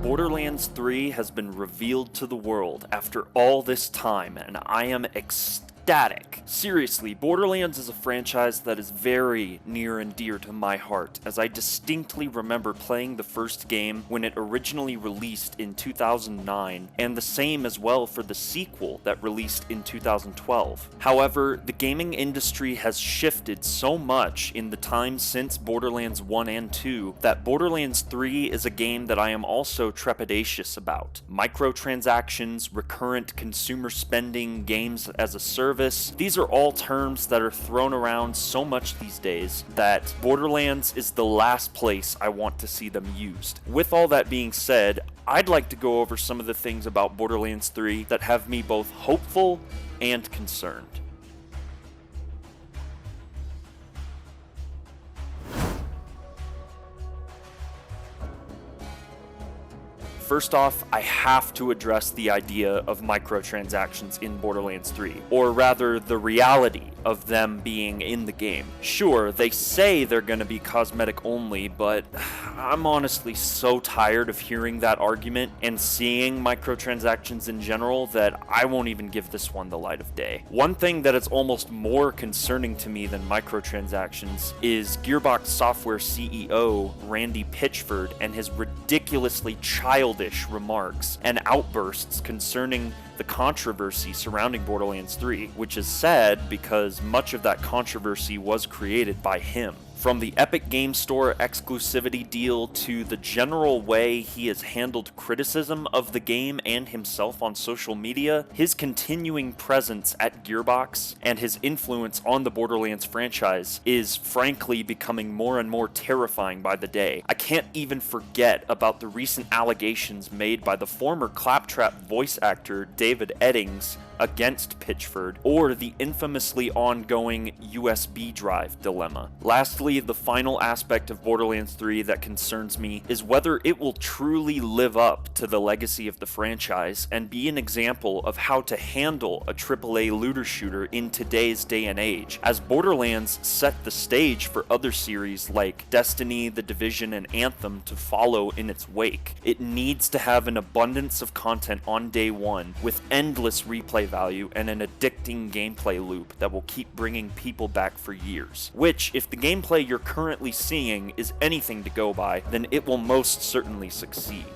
Borderlands 3 has been revealed to the world after all this time, and I am ecstatic. Seriously, Borderlands is a franchise that is very near and dear to my heart, as I distinctly remember playing the first game when it originally released in 2009, and the same as well for the sequel that released in 2012. However, the gaming industry has shifted so much in the time since Borderlands 1 and 2 that Borderlands 3 is a game that I am also trepidatious about. Microtransactions, recurrent consumer spending, games as a service, these are all terms that are thrown around so much these days that Borderlands is the last place I want to see them used. With all that being said, I'd like to go over some of the things about Borderlands 3 that have me both hopeful and concerned. First off, I have to address the idea of microtransactions in Borderlands 3, or rather the reality of them being in the game. Sure, they say they're going to be cosmetic only, but I'm honestly so tired of hearing that argument and seeing microtransactions in general that I won't even give this one the light of day. One thing that is almost more concerning to me than microtransactions is Gearbox Software CEO Randy Pitchford and his ridiculously childish remarks and outbursts concerning the controversy surrounding Borderlands 3, which is sad because much of that controversy was created by him. From the Epic Game Store exclusivity deal to the general way he has handled criticism of the game and himself on social media, his continuing presence at Gearbox and his influence on the Borderlands franchise is frankly becoming more and more terrifying by the day. I can't even forget about the recent allegations made by the former Claptrap voice actor David Eddings against Pitchford, or the infamously ongoing USB drive dilemma. Lastly, the final aspect of Borderlands 3 that concerns me is whether it will truly live up to the legacy of the franchise and be an example of how to handle a AAA looter shooter in today's day and age, as Borderlands set the stage for other series like Destiny, The Division, and Anthem to follow in its wake. It needs to have an abundance of content on day one with endless replay value and an addicting gameplay loop that will keep bringing people back for years. Which, if the gameplay you're currently seeing is anything to go by, then it will most certainly succeed.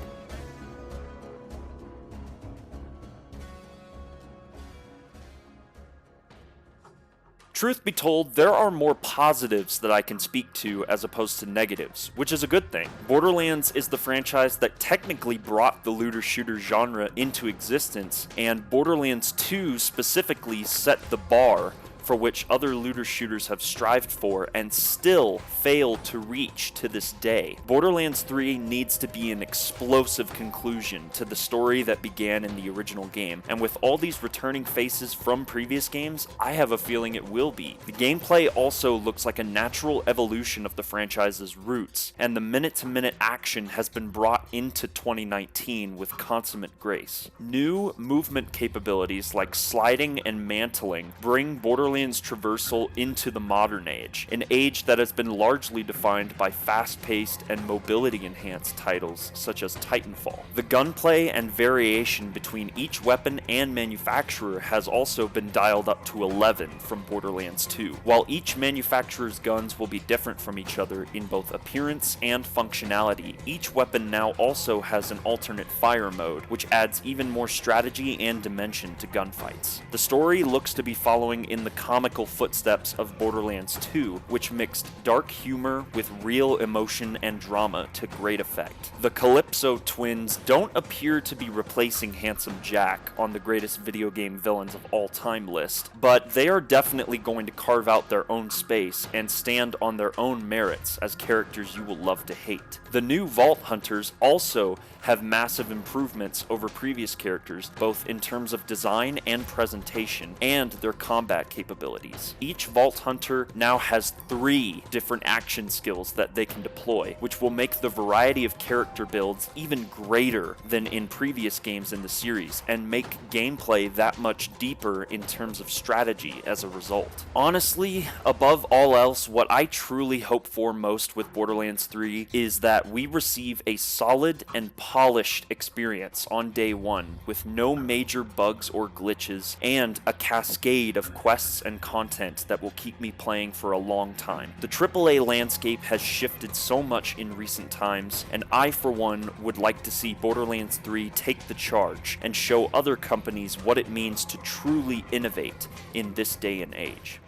Truth be told, there are more positives that I can speak to as opposed to negatives, which is a good thing. Borderlands is the franchise that technically brought the looter shooter genre into existence, and Borderlands 2 specifically set the bar for which other looter shooters have strived for and still fail to reach to this day. Borderlands 3 needs to be an explosive conclusion to the story that began in the original game, and with all these returning faces from previous games, I have a feeling it will be. The gameplay also looks like a natural evolution of the franchise's roots, and the minute-to-minute action has been brought into 2019 with consummate grace. New movement capabilities like sliding and mantling bring Borderlands traversal into the modern age, an age that has been largely defined by fast-paced and mobility-enhanced titles such as Titanfall. The gunplay and variation between each weapon and manufacturer has also been dialed up to 11 from Borderlands 2. While each manufacturer's guns will be different from each other in both appearance and functionality, each weapon now also has an alternate fire mode, which adds even more strategy and dimension to gunfights. The story looks to be following in the comical footsteps of Borderlands 2, which mixed dark humor with real emotion and drama to great effect. The Calypso twins don't appear to be replacing Handsome Jack on the greatest video game villains of all time list, but they are definitely going to carve out their own space and stand on their own merits as characters you will love to hate. The new Vault Hunters also have massive improvements over previous characters, both in terms of design and presentation, and their combat capabilities. capabilities. Each Vault Hunter now has 3 different action skills that they can deploy, which will make the variety of character builds even greater than in previous games in the series, and make gameplay that much deeper in terms of strategy as a result. Honestly, above all else, what I truly hope for most with Borderlands 3 is that we receive a solid and polished experience on day one, with no major bugs or glitches, and a cascade of quests and content that will keep me playing for a long time. The AAA landscape has shifted so much in recent times, and I for one would like to see Borderlands 3 take the charge and show other companies what it means to truly innovate in this day and age.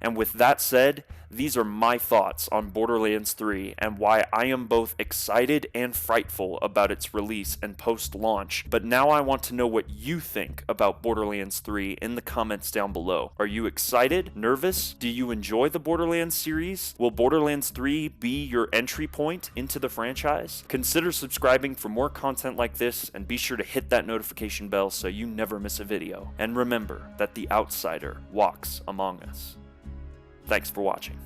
And with that said, these are my thoughts on Borderlands 3 and why I am both excited and frightful about its release and post-launch, but now I want to know what you think about Borderlands 3 in the comments down below. Are you excited? Nervous? Do you enjoy the Borderlands series? Will Borderlands 3 be your entry point into the franchise? Consider subscribing for more content like this, and be sure to hit that notification bell so you never miss a video. And remember that the outsider walks among us. Thanks for watching.